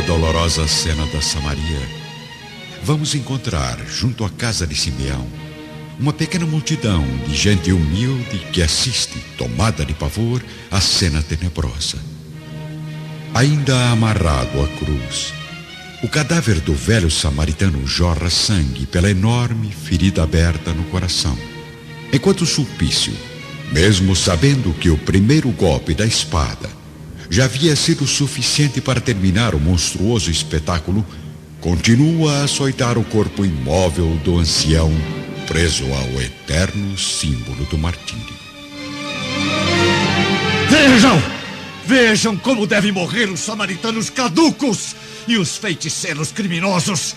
a dolorosa cena da Samaria, vamos encontrar, junto à casa de Simeão, uma pequena multidão de gente humilde que assiste, tomada de pavor, à cena tenebrosa. Ainda amarrado à cruz, o cadáver do velho samaritano jorra sangue pela enorme ferida aberta no coração, enquanto Sulpício, mesmo sabendo que o primeiro golpe da espada já havia sido suficiente para terminar o monstruoso espetáculo, continua a açoitar o corpo imóvel do ancião, preso ao eterno símbolo do martírio. Vejam como devem morrer os samaritanos caducos e os feiticeiros criminosos.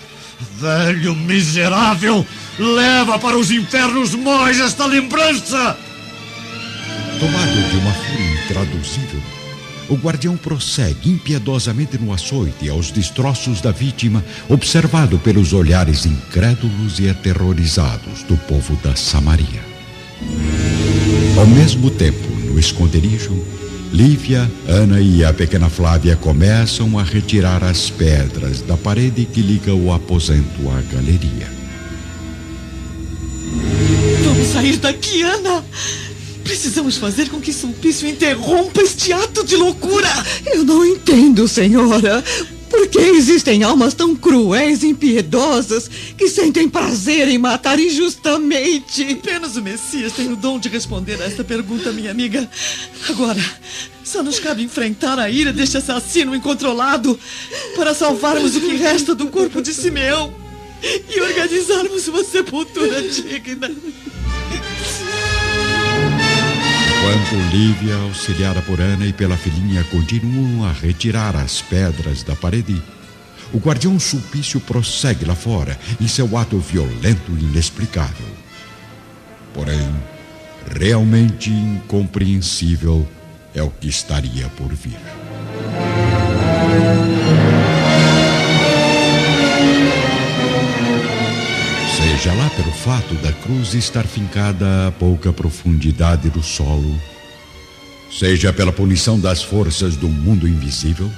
Velho miserável, leva para os infernos mais esta lembrança! Tomado de uma fúria intraduzível, o guardião prossegue impiedosamente no açoite aos destroços da vítima, observado pelos olhares incrédulos e aterrorizados do povo da Samaria. Ao mesmo tempo, no esconderijo, Lívia, Ana e a pequena Flávia começam a retirar as pedras da parede que liga o aposento à galeria. Vamos sair daqui, Ana! Precisamos fazer com que Sulpício interrompa este ato de loucura! Eu não entendo, senhora. Por que existem almas tão cruéis e impiedosas que sentem prazer em matar injustamente? Apenas o Messias tem o dom de responder a esta pergunta, minha amiga. Agora, só nos cabe enfrentar a ira deste assassino incontrolado para salvarmos o que resta do corpo de Simeão e organizarmos uma sepultura digna. Enquanto Lívia, auxiliada por Ana e pela filhinha, continuam a retirar as pedras da parede, o guardião Sulpício prossegue lá fora em seu ato violento e inexplicável. Porém, realmente incompreensível é o que estaria por vir. Seja lá pelo fato da cruz estar fincada a pouca profundidade do solo, seja pela punição das forças do mundo invisível,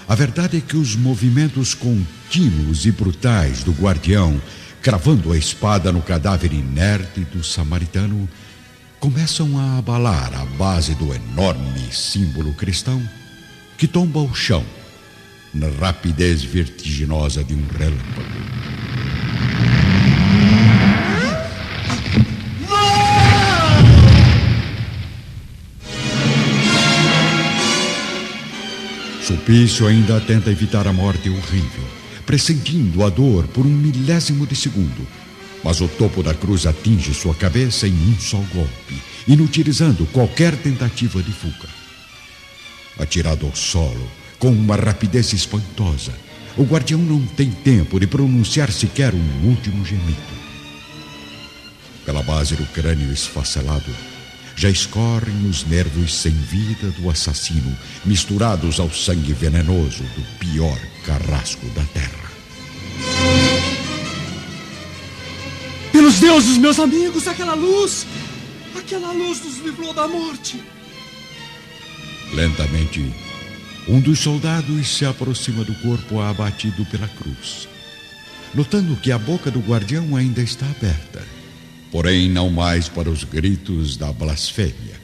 a verdade é que os movimentos contínuos e brutais do guardião, cravando a espada no cadáver inerte do samaritano, começam a abalar a base do enorme símbolo cristão que tomba ao chão na rapidez vertiginosa de um relâmpago. Sulpício ainda tenta evitar a morte horrível, pressentindo a dor por um milésimo de segundo. Mas o topo da cruz atinge sua cabeça em um só golpe, inutilizando qualquer tentativa de fuga. Atirado ao solo, com uma rapidez espantosa, o guardião não tem tempo de pronunciar sequer um último gemido. Pela base do crânio esfacelado, já escorrem os nervos sem vida do assassino, misturados ao sangue venenoso do pior carrasco da terra. Pelos deuses, meus amigos, aquela luz nos livrou da morte. Lentamente, um dos soldados se aproxima do corpo abatido pela cruz, notando que a boca do guardião ainda está aberta, porém não mais para os gritos da blasfêmia,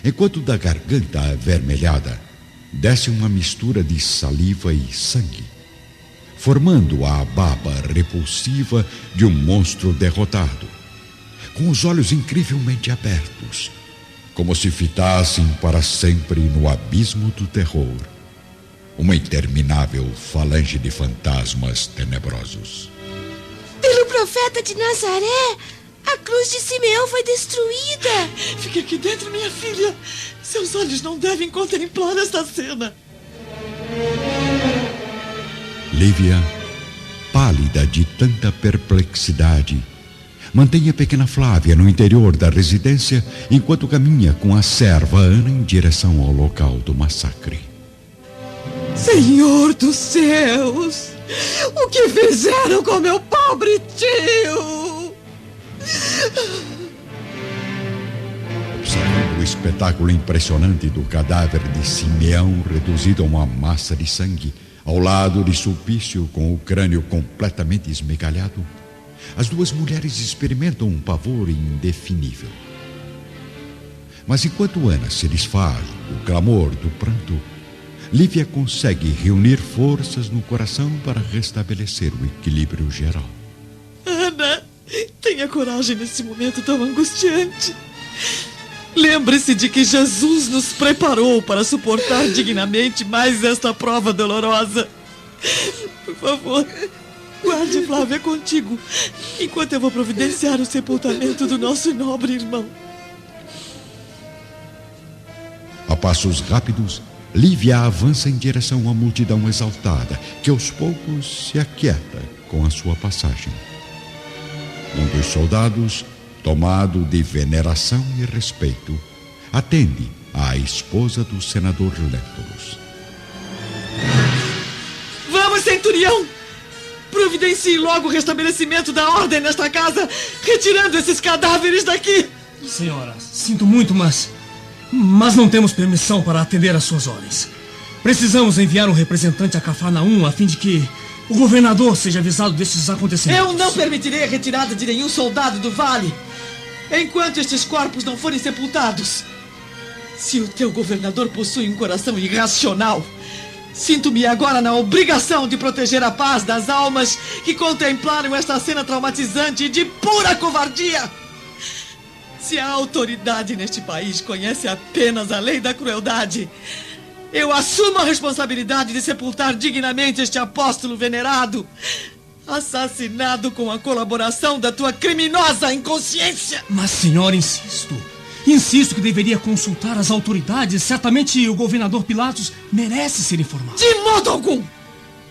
enquanto da garganta avermelhada desce uma mistura de saliva e sangue, formando a baba repulsiva de um monstro derrotado, com os olhos incrivelmente abertos, como se fitassem para sempre no abismo do terror, uma interminável falange de fantasmas tenebrosos. Pelo profeta de Nazaré, a cruz de Simeão foi destruída. Fique aqui dentro, minha filha. Seus olhos não devem contemplar esta cena. Lívia, pálida de tanta perplexidade, mantém a pequena Flávia no interior da residência enquanto caminha com a serva Ana em direção ao local do massacre. Senhor dos céus, o que fizeram com meu pobre tio? Observando o espetáculo impressionante do cadáver de Simeão reduzido a uma massa de sangue, Ao lado de Sulpício, com o crânio completamente esmegalhado, as duas mulheres experimentam um pavor indefinível. Mas enquanto Ana se desfaz do clamor do pranto, Lívia consegue reunir forças no coração para restabelecer o equilíbrio geral. Ana, tenha coragem nesse momento tão angustiante. Lembre-se de que Jesus nos preparou para suportar dignamente mais esta prova dolorosa. Por favor, guarde Flávia contigo, enquanto eu vou providenciar o sepultamento do nosso nobre irmão. A passos rápidos, Lívia avança em direção à multidão exaltada, que aos poucos se aquieta com a sua passagem. Um dos soldados, tomado de veneração e respeito, atende à esposa do senador Lentulus. Vamos, centurião! Providencie logo o restabelecimento da ordem nesta casa, retirando esses cadáveres daqui! Senhora, sinto muito, mas não temos permissão para atender às suas ordens. Precisamos enviar um representante a Cafarnaum a fim de que o governador seja avisado destes acontecimentos. Eu não permitirei a retirada de nenhum soldado do vale enquanto estes corpos não forem sepultados. Se o teu governador possui um coração irracional, sinto-me agora na obrigação de proteger a paz das almas que contemplaram esta cena traumatizante e de pura covardia. Se a autoridade neste país conhece apenas a lei da crueldade, eu assumo a responsabilidade de sepultar dignamente este apóstolo venerado, assassinado com a colaboração da tua criminosa inconsciência. Mas, senhora, insisto que deveria consultar as autoridades. Certamente o governador Pilatos merece ser informado. De modo algum!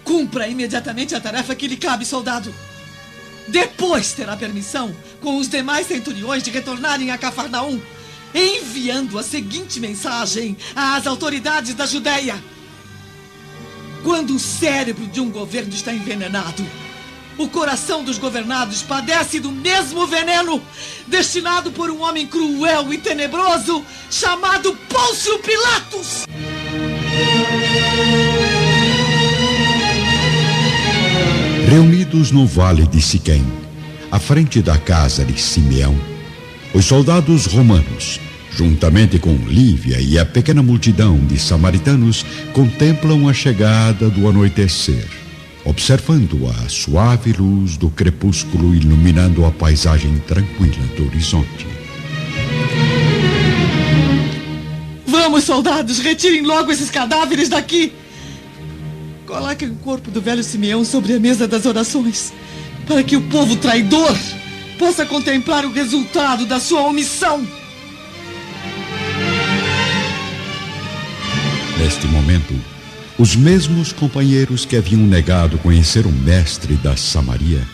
Cumpra imediatamente a tarefa que lhe cabe, soldado. Depois terá permissão, com os demais centuriões, de retornarem a Cafarnaum, enviando a seguinte mensagem às autoridades da Judéia: quando o cérebro de um governo está envenenado, o coração dos governados padece do mesmo veneno destinado por um homem cruel e tenebroso chamado Pôncio Pilatos. Reunidos no vale de Siquém, à frente da casa de Simeão, os soldados romanos, juntamente com Lívia e a pequena multidão de samaritanos, contemplam a chegada do anoitecer, observando a suave luz do crepúsculo iluminando a paisagem tranquila do horizonte. Vamos, soldados, retirem logo esses cadáveres daqui. Coloquem o corpo do velho Simeão sobre a mesa das orações, para que o povo traidor possa contemplar o resultado da sua omissão. Neste momento, os mesmos companheiros que haviam negado conhecer o mestre da Samaria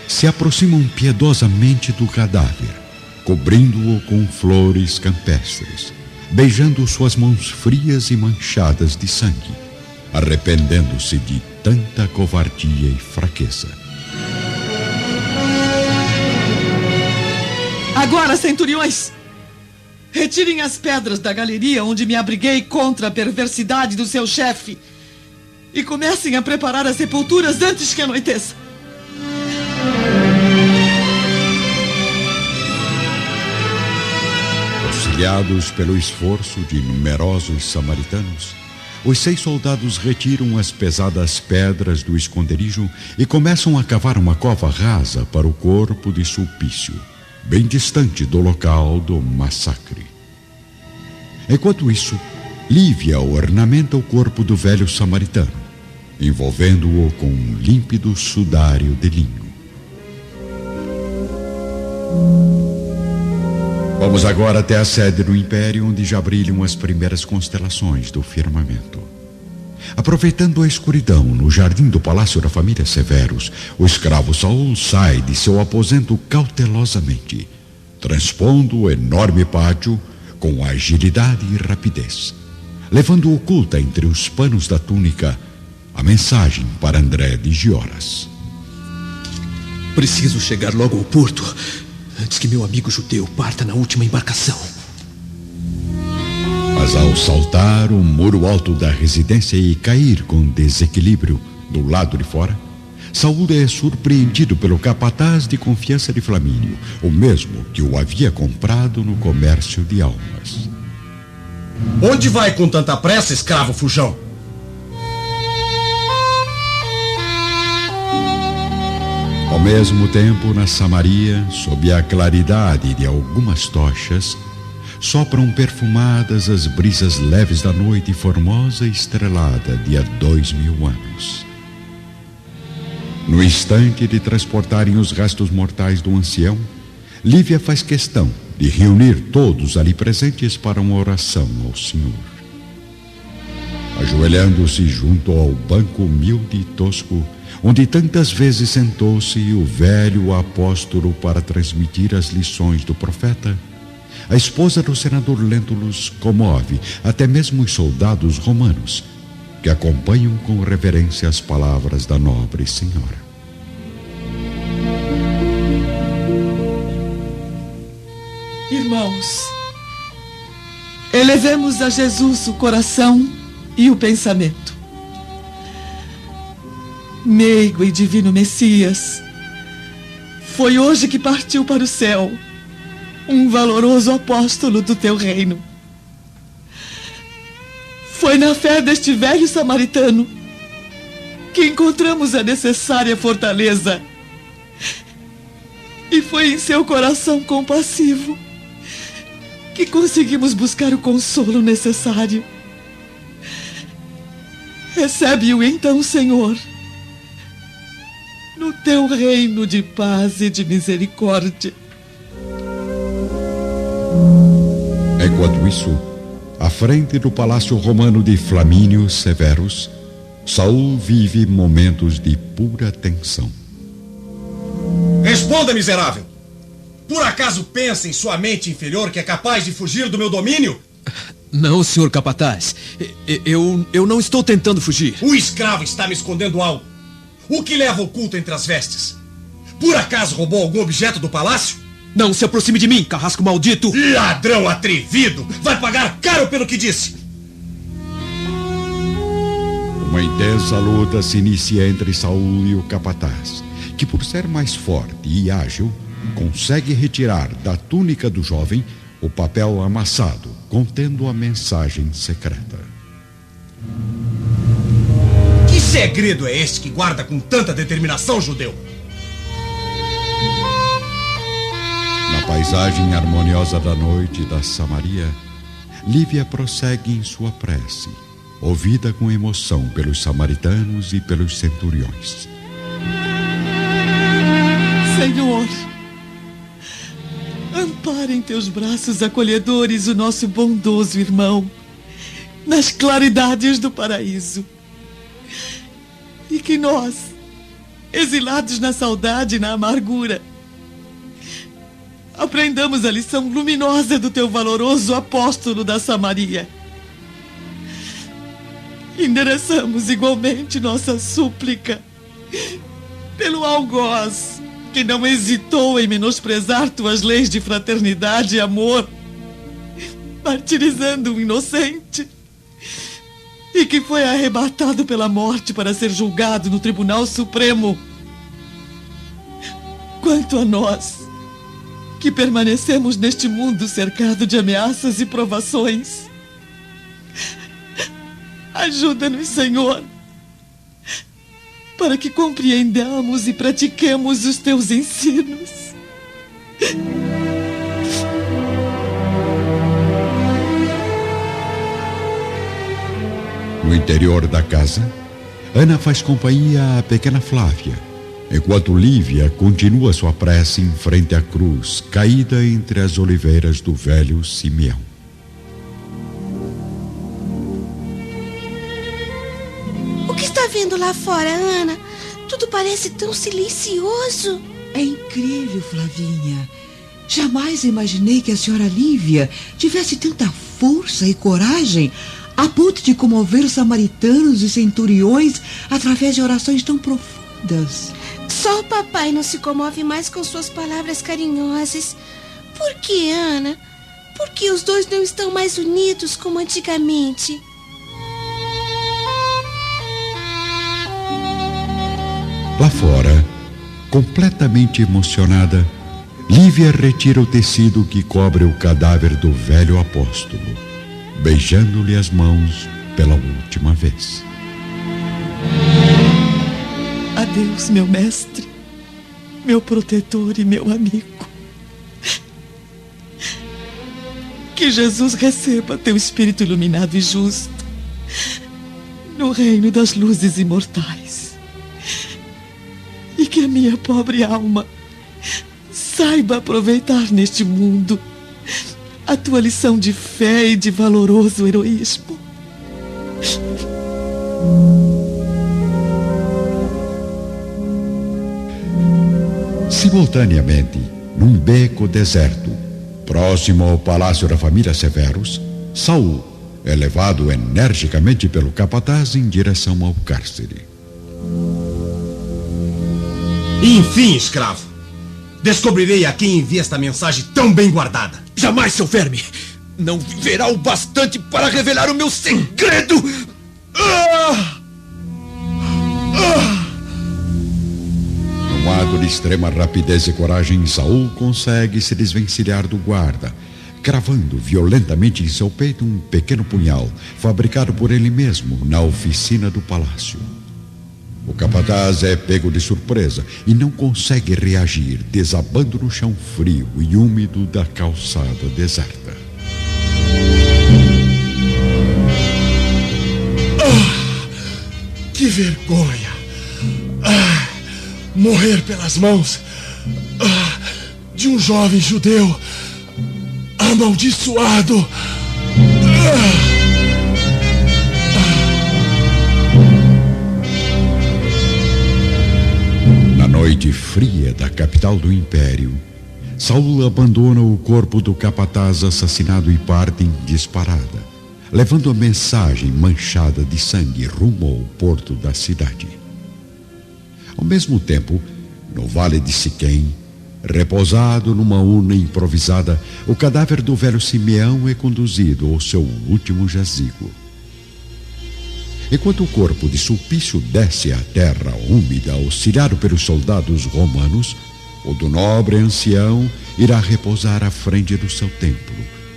se aproximam piedosamente do cadáver, cobrindo-o com flores campestres, beijando suas mãos frias e manchadas de sangue, arrependendo-se de tanta covardia e fraqueza. Agora, centuriões, retirem as pedras da galeria onde me abriguei contra a perversidade do seu chefe e comecem a preparar as sepulturas antes que anoiteça. Auxiliados pelo esforço de numerosos samaritanos, os 6 soldados retiram as pesadas pedras do esconderijo e começam a cavar uma cova rasa para o corpo de Sulpício, bem distante do local do massacre. Enquanto isso, Lívia ornamenta o corpo do velho samaritano, envolvendo-o com um límpido sudário de linho. Vamos agora até a sede do Império, onde já brilham as primeiras constelações do firmamento. Aproveitando a escuridão no jardim do palácio da família Severus, o escravo Saul sai de seu aposento cautelosamente, transpondo o enorme pátio com agilidade e rapidez, levando oculta entre os panos da túnica a mensagem para André de Gioras. Preciso chegar logo ao porto antes que meu amigo judeu parta na última embarcação. Mas ao saltar o muro alto da residência e cair com desequilíbrio do lado de fora, Saul é surpreendido pelo capataz de confiança de Flamínio, o mesmo que o havia comprado no comércio de almas. Onde vai com tanta pressa, escravo fujão? Ao mesmo tempo, na Samaria, sob a claridade de algumas tochas, sopram perfumadas as brisas leves da noite formosa e estrelada de há 2000 anos. No instante de transportarem os restos mortais do ancião, Lívia faz questão de reunir todos ali presentes para uma oração ao Senhor. Ajoelhando-se junto ao banco humilde e tosco, onde tantas vezes sentou-se o velho apóstolo para transmitir as lições do profeta, a esposa do senador Lentulus comove até mesmo os soldados romanos, que acompanham com reverência as palavras da nobre senhora. Irmãos, elevemos a Jesus o coração e o pensamento. Meigo e divino Messias, foi hoje que partiu para o céu um valoroso apóstolo do teu reino. Foi na fé deste velho samaritano que encontramos a necessária fortaleza. E foi em seu coração compassivo que conseguimos buscar o consolo necessário. Recebe-o então, Senhor, no teu reino de paz e de misericórdia. Enquanto isso, à frente do palácio romano de Flamínio Severus, Saul vive momentos de pura tensão. Responda, miserável! Por acaso pensa em sua mente inferior que é capaz de fugir do meu domínio? Não, senhor capataz. Eu não estou tentando fugir. O escravo está me escondendo algo. O que leva oculto entre as vestes? Por acaso roubou algum objeto do palácio? Não se aproxime de mim, carrasco maldito! Ladrão atrevido! Vai pagar caro pelo que disse! Uma intensa luta se inicia entre Saul e o capataz, que por ser mais forte e ágil, consegue retirar da túnica do jovem o papel amassado, contendo a mensagem secreta. Que segredo é este que guarda com tanta determinação, judeu? Na paisagem harmoniosa da noite da Samaria, Lívia prossegue em sua prece, ouvida com emoção pelos samaritanos e pelos centuriões. Senhor, ampara em teus braços acolhedores o nosso bondoso irmão nas claridades do paraíso. E que nós, exilados na saudade e na amargura, aprendamos a lição luminosa do teu valoroso apóstolo da Samaria. Endereçamos igualmente nossa súplica pelo algoz, que não hesitou em menosprezar tuas leis de fraternidade e amor, martirizando um inocente, e que foi arrebatado pela morte para ser julgado no Tribunal Supremo. Quanto a nós, que permanecemos neste mundo cercado de ameaças e provações, ajuda-nos, Senhor, para que compreendamos e pratiquemos os teus ensinos. No interior da casa, Ana faz companhia à pequena Flávia, enquanto Lívia continua sua prece em frente à cruz, caída entre as oliveiras do velho Simeão. O que está vendo lá fora, Ana? Tudo parece tão silencioso. É incrível, Flavinha. Jamais imaginei que a senhora Lívia tivesse tanta força e coragem a ponto de comover os samaritanos e centuriões através de orações tão profundas. Só o papai não se comove mais com suas palavras carinhosas. Por que, Ana? Por que que os dois não estão mais unidos como antigamente. Lá fora, completamente emocionada, Lívia retira o tecido que cobre o cadáver do velho apóstolo, beijando-lhe as mãos pela última vez. Adeus, meu mestre, meu protetor e meu amigo. Que Jesus receba teu espírito iluminado e justo no reino das luzes imortais. E que a minha pobre alma saiba aproveitar neste mundo a tua lição de fé e de valoroso heroísmo. Simultaneamente, num beco deserto, próximo ao palácio da família Severus, Saul é levado energicamente pelo capataz em direção ao cárcere. Enfim, escravo, descobrirei a quem envia esta mensagem tão bem guardada. Jamais, seu verme! Não viverá o bastante para revelar o meu segredo! Num ato de extrema rapidez e coragem, Saul consegue se desvencilhar do guarda, cravando violentamente em seu peito um pequeno punhal, fabricado por ele mesmo na oficina do palácio. O capataz é pego de surpresa e não consegue reagir, desabando no chão frio e úmido da calçada deserta. Que vergonha! Morrer pelas mãos de um jovem judeu amaldiçoado! Na noite fria da capital do império, Saul abandona o corpo do capataz assassinado e parte em disparada, levando a mensagem manchada de sangue rumo ao porto da cidade. Ao mesmo tempo, no vale de Siquém, repousado numa urna improvisada, o cadáver do velho Simeão é conduzido ao seu último jazigo. Enquanto o corpo de Sulpício desce à terra úmida, auxiliado pelos soldados romanos, o do nobre ancião irá repousar à frente do seu templo,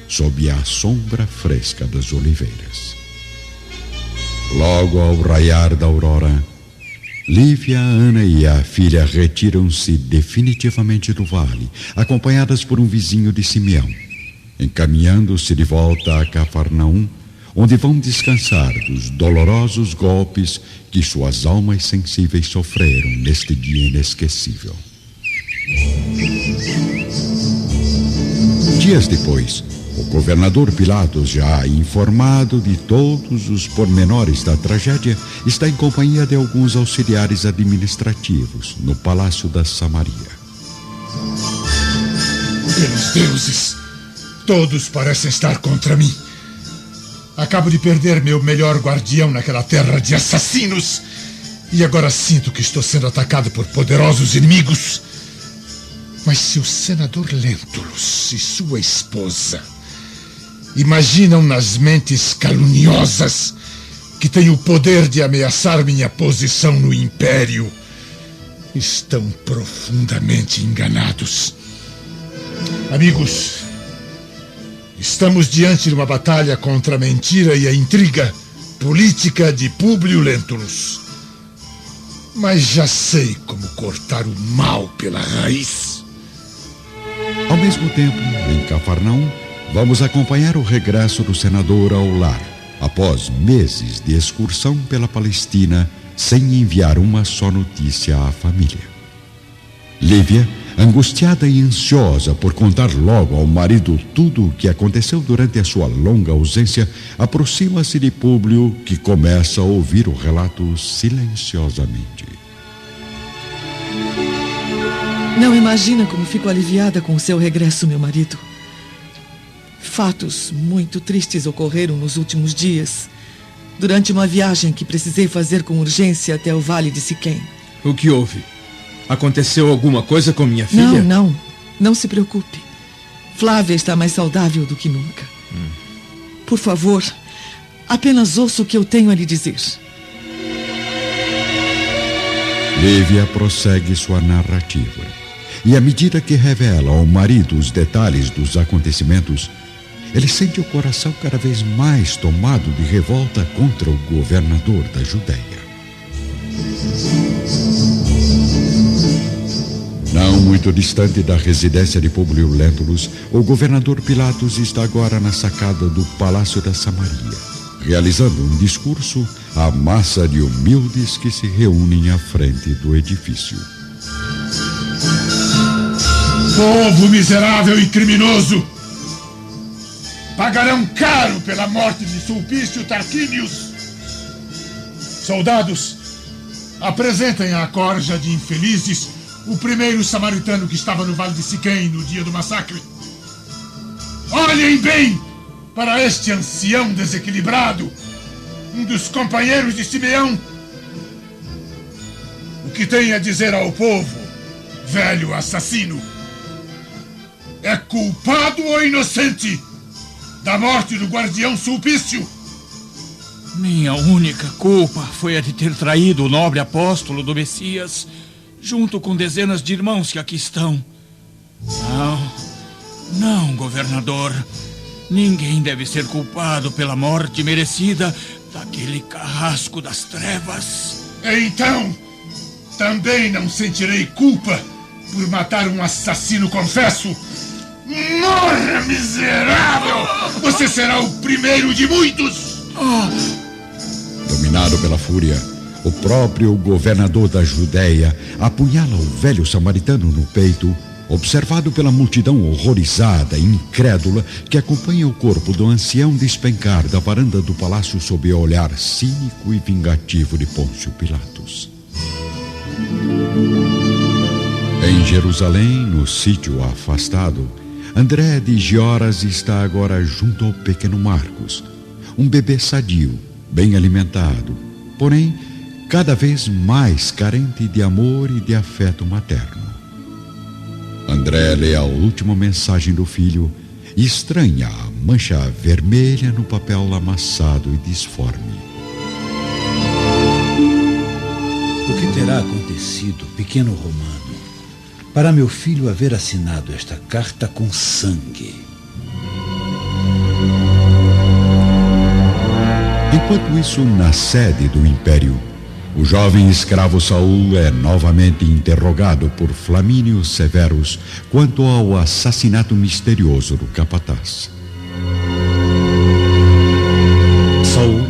sob a sombra fresca das oliveiras. Logo ao raiar da aurora, Lívia, Ana e a filha retiram-se definitivamente do vale, acompanhadas por um vizinho de Simeão, encaminhando-se de volta a Cafarnaum, onde vão descansar dos dolorosos golpes que suas almas sensíveis sofreram neste dia inesquecível. Dias depois, o governador Pilatos, já informado de todos os pormenores da tragédia, está em companhia de alguns auxiliares administrativos no Palácio da Samaria. Pelos deuses, todos parecem estar contra mim. Acabo de perder meu melhor guardião naquela terra de assassinos e agora sinto que estou sendo atacado por poderosos inimigos. Mas se o senador Lentulus e sua esposa imaginam nas mentes caluniosas que têm o poder de ameaçar minha posição no império, estão profundamente enganados. Amigos, estamos diante de uma batalha contra a mentira e a intriga política de Públio Lentulus. Mas já sei como cortar o mal pela raiz. Ao mesmo tempo, em Cafarnaum, vamos acompanhar o regresso do senador ao lar, após meses de excursão pela Palestina, sem enviar uma só notícia à família. Lívia, angustiada e ansiosa por contar logo ao marido tudo o que aconteceu durante a sua longa ausência, aproxima-se de Públio, que começa a ouvir o relato silenciosamente. Não imagina como fico aliviada com o seu regresso, meu marido. Fatos muito tristes ocorreram nos últimos dias, durante uma viagem que precisei fazer com urgência até o Vale de Siquém. O que houve? Aconteceu alguma coisa com minha filha? Não se preocupe. Flávia está mais saudável do que nunca. Por favor, apenas ouça o que eu tenho a lhe dizer. Lívia prossegue sua narrativa. E à medida que revela ao marido os detalhes dos acontecimentos, ele sente o coração cada vez mais tomado de revolta contra o governador da Judéia. Não muito distante da residência de Públio Lentulus, o governador Pilatos está agora na sacada do Palácio da Samaria, realizando um discurso à massa de humildes que se reúnem à frente do edifício. Povo miserável e criminoso! Pagarão caro pela morte de Sulpício Tarquínios! Soldados, apresentem à corja de infelizes o primeiro samaritano que estava no Vale de Siquém no dia do massacre. Olhem bem para este ancião desequilibrado, um dos companheiros de Simeão. O que tem a dizer ao povo, velho assassino? É culpado ou inocente da morte do guardião Sulpício? Minha única culpa foi a de ter traído o nobre apóstolo do Messias, junto com dezenas de irmãos que aqui estão. Não, governador. Ninguém deve ser culpado pela morte merecida daquele carrasco das trevas. Então, também não sentirei culpa por matar um assassino confesso. Morra, miserável! Você será o primeiro de muitos! Dominado pela fúria, o próprio governador da Judéia apunhala o velho samaritano no peito, observado pela multidão horrorizada e incrédula que acompanha o corpo do ancião despencar da varanda do palácio sob o olhar cínico e vingativo de Pôncio Pilatos. Em Jerusalém, no sítio afastado, André de Gioras está agora junto ao pequeno Marcos, um bebê sadio, bem alimentado, porém cada vez mais carente de amor e de afeto materno. André lê a última mensagem do filho e estranha a mancha vermelha no papel amassado e disforme. O que terá acontecido, pequeno Romano, para meu filho haver assinado esta carta com sangue? Enquanto isso, na sede do Império, o jovem escravo Saul é novamente interrogado por Flamínio Severus quanto ao assassinato misterioso do capataz. Saul,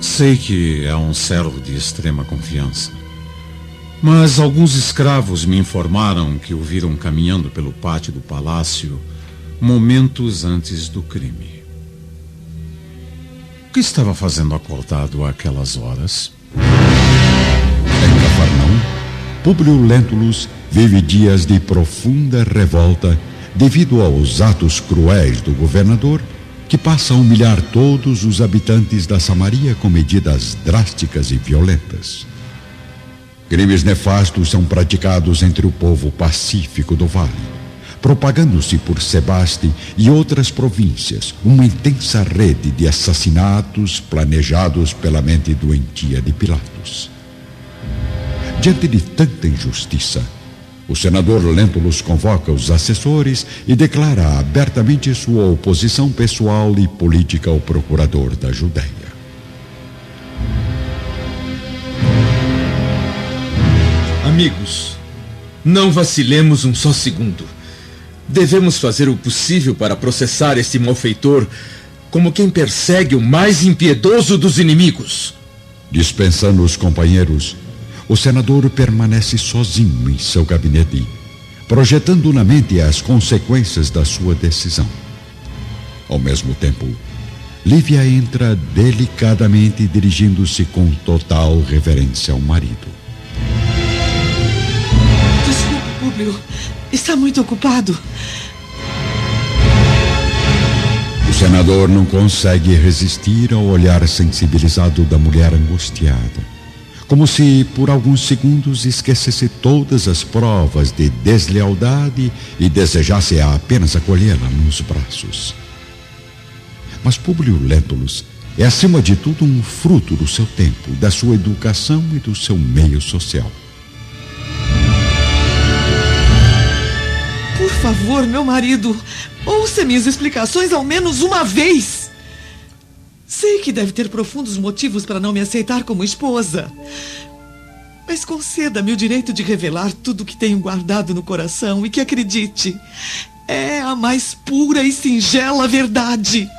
sei que é um servo de extrema confiança, mas alguns escravos me informaram que o viram caminhando pelo pátio do palácio momentos antes do crime. O que estava fazendo acordado àquelas horas? Em Cafarnaum, Públio Lentulus vive dias de profunda revolta devido aos atos cruéis do governador, que passa a humilhar todos os habitantes da Samaria com medidas drásticas e violentas. Crimes nefastos são praticados entre o povo pacífico do vale, propagando-se por Sebaste e outras províncias uma intensa rede de assassinatos planejados pela mente doentia de Pilatos. Diante de tanta injustiça, o senador Lentulus convoca os assessores e declara abertamente sua oposição pessoal e política ao procurador da Judéia. Amigos, não vacilemos um só segundo. Devemos fazer o possível para processar este malfeitor como quem persegue o mais impiedoso dos inimigos. Dispensando os companheiros, o senador permanece sozinho em seu gabinete, projetando na mente as consequências da sua decisão. Ao mesmo tempo, Lívia entra delicadamente, dirigindo-se com total reverência ao marido. Desculpe, Públio. Está muito ocupado. O senador não consegue resistir ao olhar sensibilizado da mulher angustiada, como se por alguns segundos esquecesse todas as provas de deslealdade e desejasse apenas acolhê-la nos braços. Mas Públio Lentulus é, acima de tudo, um fruto do seu tempo, da sua educação e do seu meio social. Por favor, meu marido, ouça minhas explicações ao menos uma vez. Sei que deve ter profundos motivos para não me aceitar como esposa. Mas conceda-me o direito de revelar tudo o que tenho guardado no coração e que, acredite, é a mais pura e singela verdade.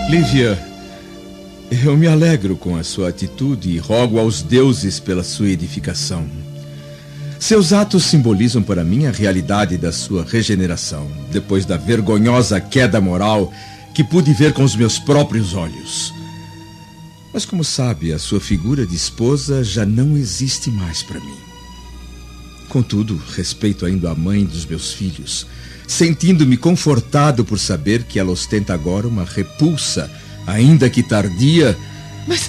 Lívia, eu me alegro com a sua atitude e rogo aos deuses pela sua edificação. Seus atos simbolizam para mim a realidade da sua regeneração, depois da vergonhosa queda moral que pude ver com os meus próprios olhos. Mas, como sabe, a sua figura de esposa já não existe mais para mim. Contudo, respeito ainda a mãe dos meus filhos, sentindo-me confortado por saber que ela ostenta agora uma repulsa, ainda que tardia,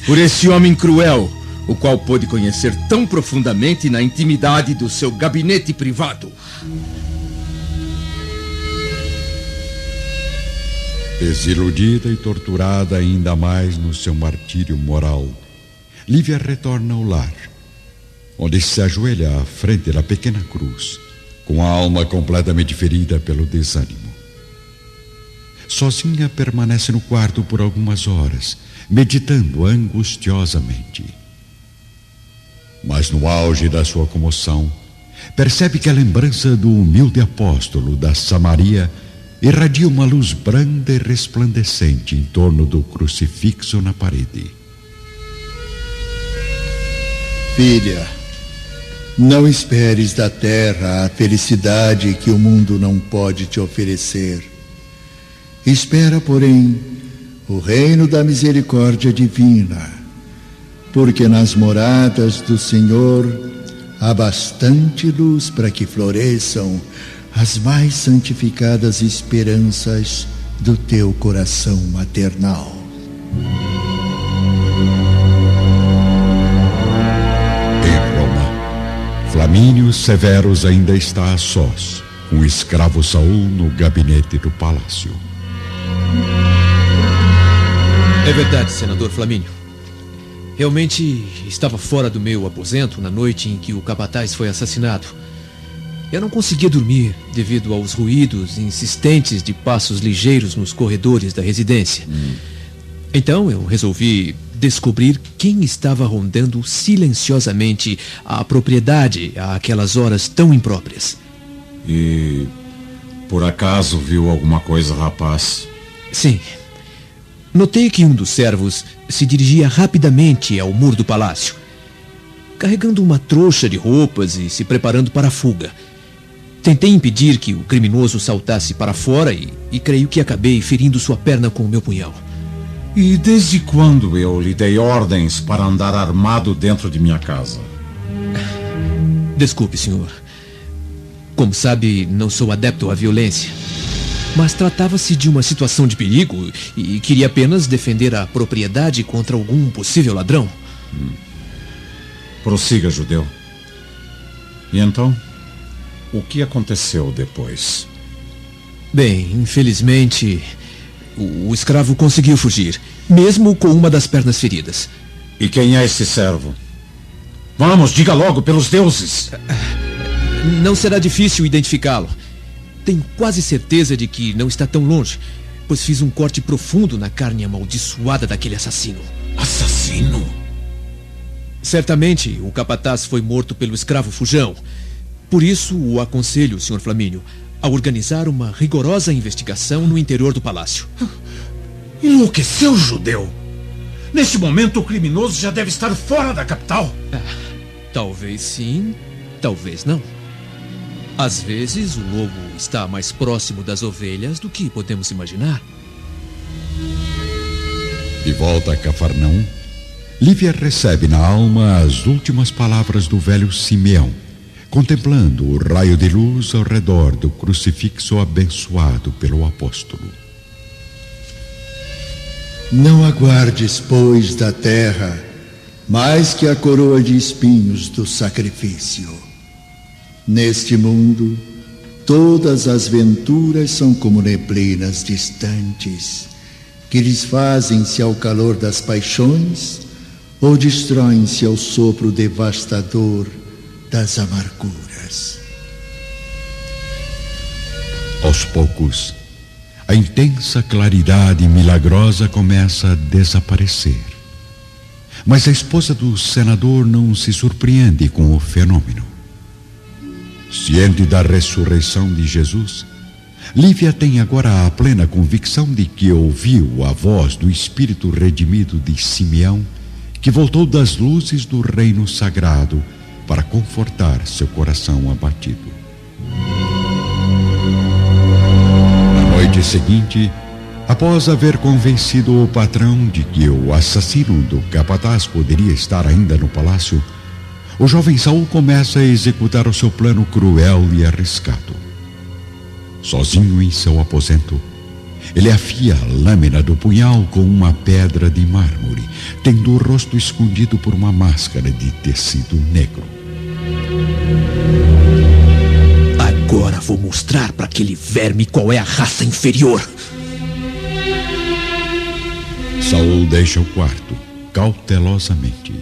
por esse homem cruel, o qual pôde conhecer tão profundamente na intimidade do seu gabinete privado. Desiludida e torturada ainda mais no seu martírio moral, Lívia retorna ao lar, onde se ajoelha à frente da pequena cruz, com a alma completamente ferida pelo desânimo. Sozinha permanece no quarto por algumas horas, meditando angustiosamente. Mas no auge da sua comoção, percebe que a lembrança do humilde apóstolo da Samaria irradia uma luz branda e resplandecente em torno do crucifixo na parede. Filha, não esperes da terra a felicidade que o mundo não pode te oferecer. Espera, porém, o reino da misericórdia divina, porque nas moradas do Senhor há bastante luz para que floresçam as mais santificadas esperanças do teu coração maternal. Em Roma, Flamínio Severus ainda está a sós, com o escravo Saul no gabinete do palácio. É verdade, senador Flamínio. Realmente estava fora do meu aposento na noite em que o capataz foi assassinado. Eu não conseguia dormir devido aos ruídos insistentes de passos ligeiros nos corredores da residência. Então eu resolvi descobrir quem estava rondando silenciosamente a propriedade àquelas horas tão impróprias. E por acaso viu alguma coisa, rapaz? Sim. Notei que um dos servos se dirigia rapidamente ao muro do palácio, carregando uma trouxa de roupas e se preparando para a fuga. Tentei impedir que o criminoso saltasse para fora e creio que acabei ferindo sua perna com o meu punhal. E desde quando eu lhe dei ordens para andar armado dentro de minha casa? Desculpe, senhor. Como sabe, não sou adepto à violência. Mas tratava-se de uma situação de perigo e queria apenas defender a propriedade contra algum possível ladrão. Prossiga, judeu. E então, o que aconteceu depois? Bem, infelizmente, o escravo conseguiu fugir, mesmo com uma das pernas feridas. E quem é esse servo? Vamos, diga logo, pelos deuses! Não será difícil identificá-lo. Tenho quase certeza de que não está tão longe, pois fiz um corte profundo na carne amaldiçoada daquele assassino. Assassino? Certamente o capataz foi morto pelo escravo fujão. Por isso o aconselho, Sr. Flamínio, a organizar uma rigorosa investigação no interior do palácio. Enlouqueceu, judeu? Neste momento o criminoso já deve estar fora da capital. Talvez sim, talvez não. Às vezes, o lobo está mais próximo das ovelhas do que podemos imaginar. De volta a Cafarnaum, Lívia recebe na alma as últimas palavras do velho Simeão, contemplando o raio de luz ao redor do crucifixo abençoado pelo apóstolo. Não aguardes, pois, da terra mais que a coroa de espinhos do sacrifício. Neste mundo, todas as venturas são como neblinas distantes, que desfazem-se ao calor das paixões ou destroem-se ao sopro devastador das amarguras. Aos poucos, a intensa claridade milagrosa começa a desaparecer. Mas a esposa do senador não se surpreende com o fenômeno. Ciente da ressurreição de Jesus, Lívia tem agora a plena convicção de que ouviu a voz do Espírito redimido de Simeão, que voltou das luzes do reino sagrado para confortar seu coração abatido. Na noite seguinte, após haver convencido o patrão de que o assassino do capataz poderia estar ainda no palácio, o jovem Saul começa a executar o seu plano cruel e arriscado. Sozinho em seu aposento, ele afia a lâmina do punhal com uma pedra de mármore, tendo o rosto escondido por uma máscara de tecido negro. Agora vou mostrar para aquele verme qual é a raça inferior. Saul deixa o quarto, cautelosamente,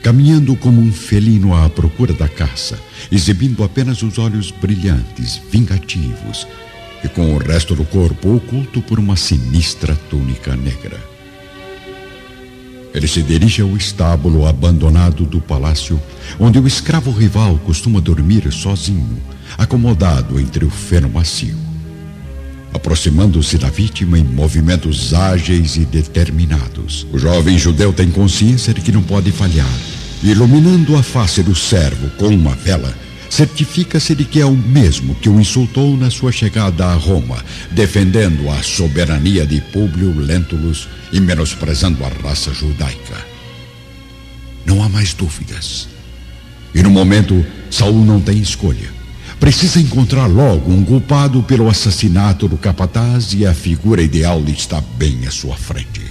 caminhando como um felino à procura da caça, exibindo apenas os olhos brilhantes, vingativos, e com o resto do corpo oculto por uma sinistra túnica negra. Ele se dirige ao estábulo abandonado do palácio, onde o escravo rival costuma dormir sozinho, acomodado entre o feno macio. Aproximando-se da vítima em movimentos ágeis e determinados, o jovem judeu tem consciência de que não pode falhar. Iluminando a face do servo com uma vela, certifica-se de que é o mesmo que o insultou na sua chegada a Roma, defendendo a soberania de Públio Lentulus e menosprezando a raça judaica. Não há mais dúvidas. E no momento, Saul não tem escolha. Precisa encontrar logo um culpado pelo assassinato do capataz e a figura ideal está bem à sua frente.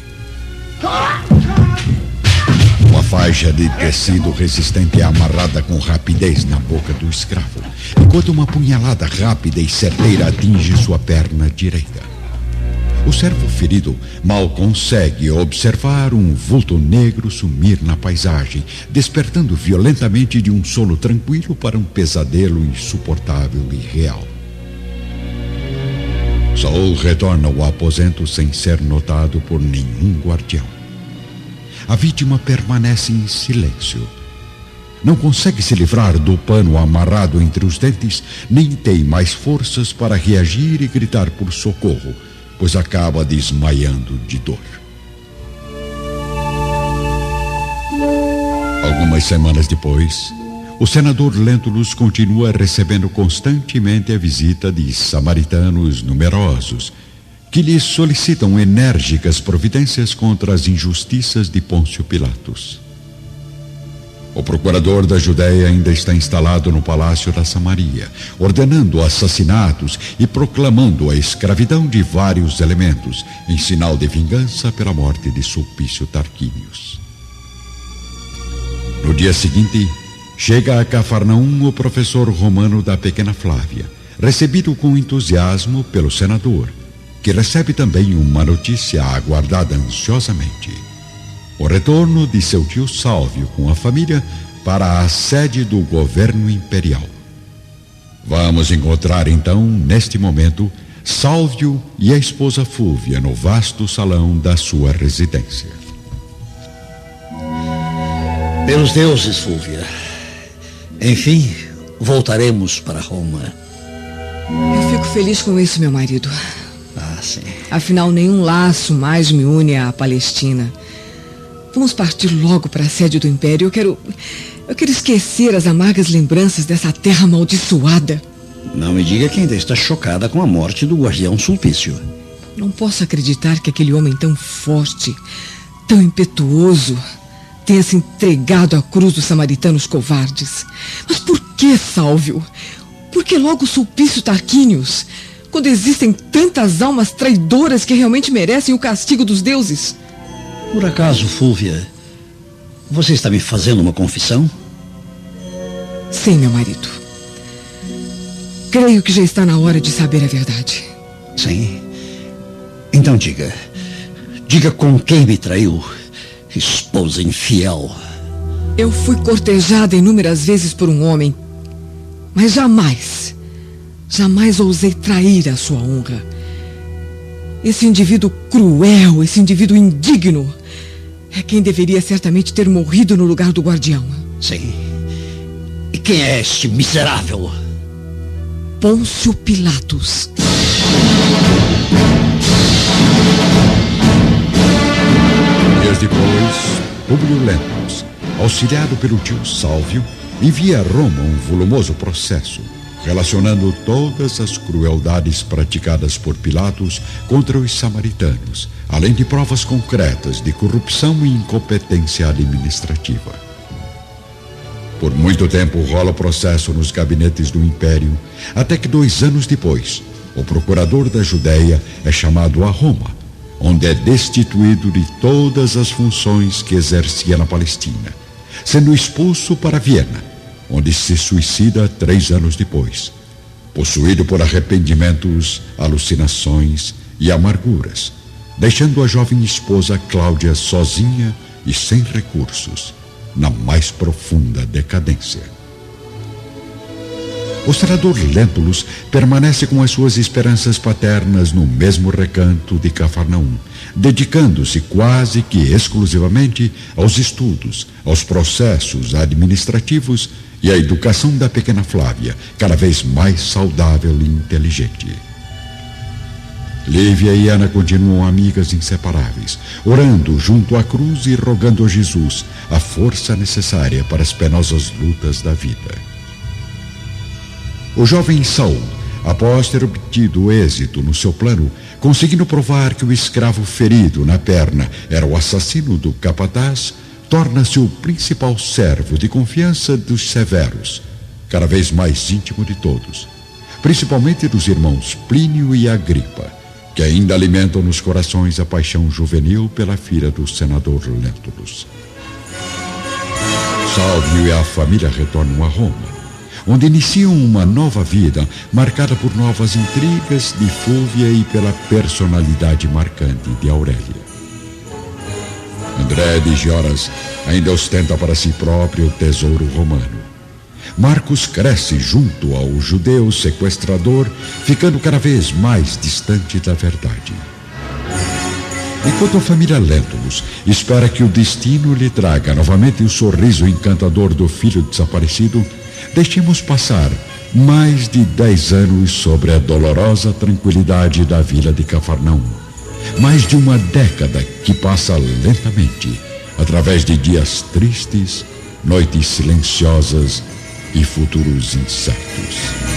Uma faixa de tecido resistente é amarrada com rapidez na boca do escravo, enquanto uma punhalada rápida e certeira atinge sua perna direita. O servo ferido mal consegue observar um vulto negro sumir na paisagem, despertando violentamente de um sono tranquilo para um pesadelo insuportável e real. Saul retorna ao aposento sem ser notado por nenhum guardião. A vítima permanece em silêncio. Não consegue se livrar do pano amarrado entre os dentes, nem tem mais forças para reagir e gritar por socorro, pois acaba desmaiando de dor. Algumas semanas depois, o senador Lentulus continua recebendo constantemente a visita de samaritanos numerosos, que lhe solicitam enérgicas providências contra as injustiças de Pôncio Pilatos. O procurador da Judéia ainda está instalado no palácio da Samaria, ordenando assassinatos e proclamando a escravidão de vários elementos, em sinal de vingança pela morte de Sulpício Tarquínios. No dia seguinte, chega a Cafarnaum o professor romano da pequena Flávia, recebido com entusiasmo pelo senador, que recebe também uma notícia aguardada ansiosamente: o retorno de seu tio Sálvio com a família para a sede do governo imperial. Vamos encontrar então, neste momento, Sálvio e a esposa Fúvia no vasto salão da sua residência. Pelos deuses, Fúvia. Enfim, voltaremos para Roma. Eu fico feliz com isso, meu marido. Sim. Afinal, nenhum laço mais me une à Palestina. Vamos partir logo para a sede do Império. Eu quero esquecer as amargas lembranças dessa terra amaldiçoada. Não me diga que ainda está chocada com a morte do guardião Sulpício. Não posso acreditar que aquele homem tão forte, tão impetuoso, tenha se entregado à cruz dos samaritanos covardes. Mas por que, Sálvio? Por que logo Sulpício Tarquínios, quando existem tantas almas traidoras que realmente merecem o castigo dos deuses? Por acaso, Fúvia, Você está me fazendo uma confissão? Sim, meu marido. Creio que já está na hora de saber a verdade. Sim? Então diga. Diga com quem me traiu, esposa infiel. Eu fui cortejada inúmeras vezes por um homem, mas jamais ousei trair a sua honra. Esse indivíduo cruel, esse indivíduo indigno, é quem deveria certamente ter morrido no lugar do guardião. Sim. E quem é este miserável? Pôncio Pilatos. Dias depois, Públio Lentulus, auxiliado pelo tio Sálvio, envia a Roma um volumoso processo, relacionando todas as crueldades praticadas por Pilatos contra os samaritanos, além de provas concretas de corrupção e incompetência administrativa. Por muito tempo rola o processo nos gabinetes do Império, até que 2 anos depois, o procurador da Judéia é chamado a Roma, onde é destituído de todas as funções que exercia na Palestina, sendo expulso para Viena, onde se suicida 3 anos depois, possuído por arrependimentos, alucinações e amarguras, deixando a jovem esposa Cláudia sozinha e sem recursos, na mais profunda decadência. O senador Lentulus permanece com as suas esperanças paternas no mesmo recanto de Cafarnaum, dedicando-se quase que exclusivamente aos estudos, aos processos administrativos e à educação da pequena Flávia, cada vez mais saudável e inteligente. Lívia e Ana continuam amigas inseparáveis, orando junto à cruz e rogando a Jesus a força necessária para as penosas lutas da vida. O jovem Saul, após ter obtido êxito no seu plano, conseguindo provar que o escravo ferido na perna era o assassino do capataz, torna-se o principal servo de confiança dos severos, cada vez mais íntimo de todos, principalmente dos irmãos Plínio e Agripa, que ainda alimentam nos corações a paixão juvenil pela filha do senador Lentulus. Sálvio e a família retornam a Roma, onde iniciam uma nova vida marcada por novas intrigas de Fúvia e pela personalidade marcante de Aurélia. André de Gioras ainda ostenta para si próprio o tesouro romano. Marcos cresce junto ao judeu sequestrador, ficando cada vez mais distante da verdade. Enquanto a família Lentulus espera que o destino lhe traga novamente o sorriso encantador do filho desaparecido, deixemos passar mais de 10 anos sobre a dolorosa tranquilidade da vila de Cafarnaum. Mais de uma década que passa lentamente, através de dias tristes, noites silenciosas e futuros incertos.